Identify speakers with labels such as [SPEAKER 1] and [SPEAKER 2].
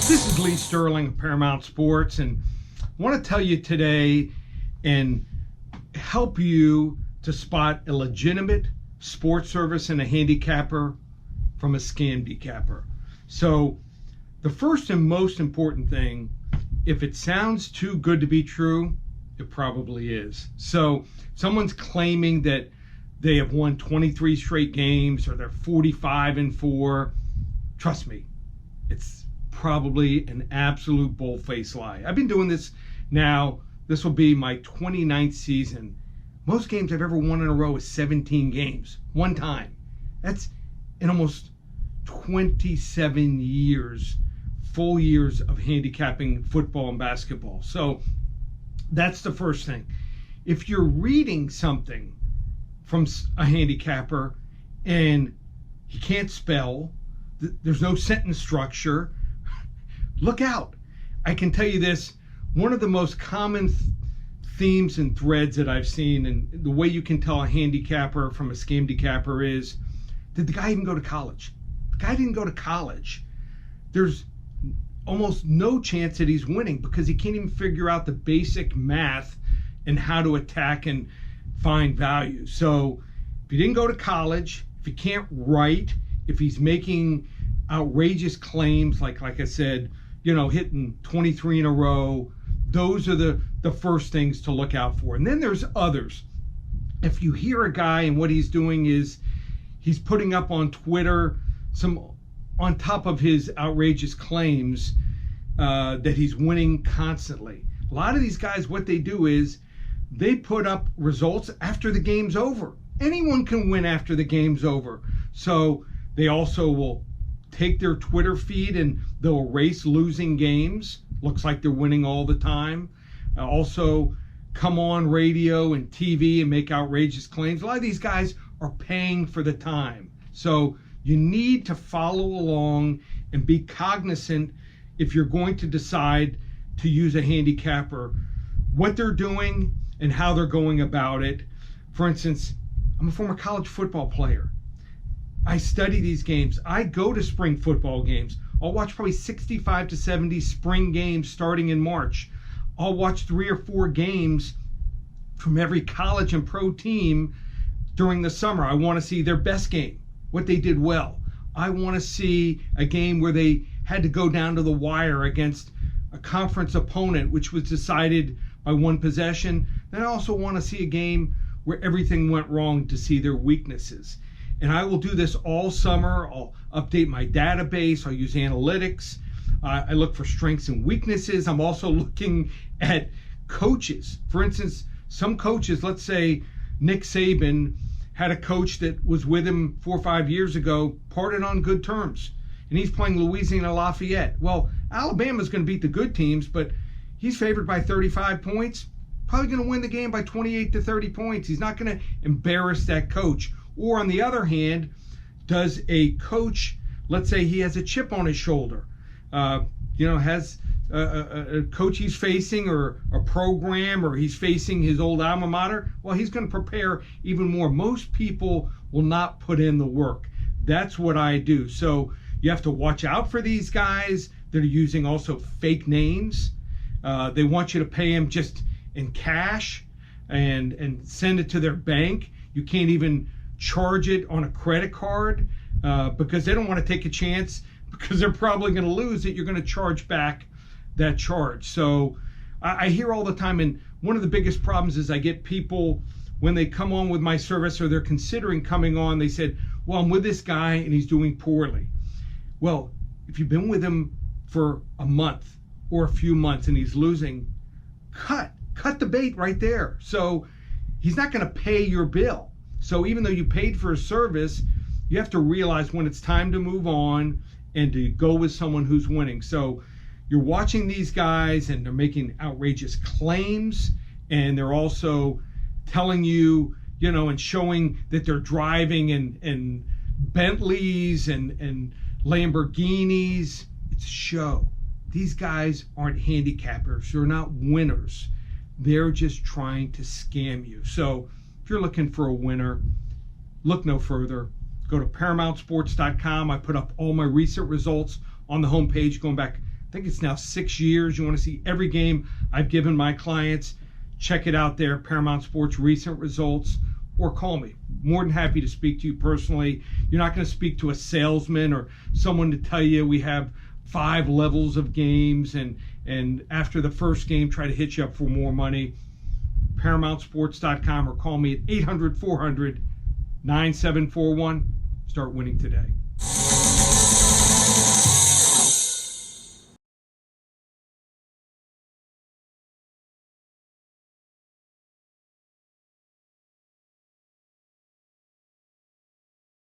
[SPEAKER 1] This is Lee Sterling of Paramount Sports, and I want to tell you today and help you to spot a legitimate sports service and a handicapper from a scamdicapper. So the first and most important thing, if it sounds too good to be true, it probably is. So someone's claiming that they have won 23 straight games or they're 45-4. Trust me, it's probably an absolute bull-faced lie. I've been doing this now. This will be my 29th season. Most games I've ever won in a row is 17 games, one time. That's in almost 27 years, full years of handicapping football and basketball. So that's the first thing. If you're reading something from a handicapper and he can't spell, there's no sentence structure, look out. I can tell you this, one of the most common themes and threads that I've seen, and the way you can tell a handicapper from a scamdicapper is, did the guy even go to college? The guy didn't go to college. There's almost no chance that he's winning because he can't even figure out the basic math and how to attack and find value. So if he didn't go to college, if he can't write, if he's making outrageous claims, like I said, hitting 23 in a row, those are the first things to look out for. And then there's others. If you hear a guy and what he's doing is he's putting up on Twitter some, on top of his outrageous claims, that he's winning constantly. A lot of these guys, what they do is they put up results after the game's over. Anyone can win after the game's over. So they also will take their Twitter feed and they'll erase losing games. Looks like they're winning all the time. Also come on radio and TV and make outrageous claims. A lot of these guys are paying for the time. So you need to follow along and be cognizant if you're going to decide to use a handicapper, what they're doing and how they're going about it. For instance, I'm a former college football player. I study these games. I go to spring football games. I'll watch probably 65 to 70 spring games starting in March. I'll watch 3 or 4 games from every college and pro team during the summer. I want to see their best game, what they did well. I want to see a game where they had to go down to the wire against a conference opponent, which was decided by one possession. Then I also want to see a game where everything went wrong to see their weaknesses. And I will do this all summer. I'll update my database. I'll use analytics. I look for strengths and weaknesses. I'm also looking at coaches. For instance, some coaches, let's say Nick Saban had a coach that was with him 4 or 5 years ago, parted on good terms, and he's playing Louisiana Lafayette. Well, Alabama's going to beat the good teams, but he's favored by 35 points. Probably going to win the game by 28 to 30 points. He's not going to embarrass that coach. Or on the other hand, does a coach, let's say he has a chip on his shoulder, has a coach he's facing or a program, or he's facing his old alma mater, well, he's going to prepare even more. Most people will not put in the work. That's what I do. So you have to watch out for these guys that are using also fake names. They want you to pay them just in cash and send it to their bank. You can't even charge it on a credit card because they don't want to take a chance, because they're probably going to lose it. You're going to charge back that charge. So I hear all the time, and one of the biggest problems is I get people when they come on with my service or they're considering coming on, they said, well, I'm with this guy and he's doing poorly. Well, if you've been with him for a month or a few months and he's losing, cut the bait right there. So he's not going to pay your bill. So even though you paid for a service, you have to realize when it's time to move on and to go with someone who's winning. So you're watching these guys and they're making outrageous claims, and they're also telling you, and showing that they're driving in Bentleys and Lamborghinis. It's a show. These guys aren't handicappers. They're not winners. They're just trying to scam you. So if you're looking for a winner, look no further. Go to ParamountSports.com. I put up all my recent results on the homepage going back I think it's now 6 years. You want to see every game I've given my clients, check it out there, Paramount Sports recent results, or call me. More than happy to speak to you personally. You're not going to speak to a salesman or someone to tell you we have 5 levels of games and after the first game try to hit you up for more money. ParamountSports.com or call me at 800-400-9741. Start winning today.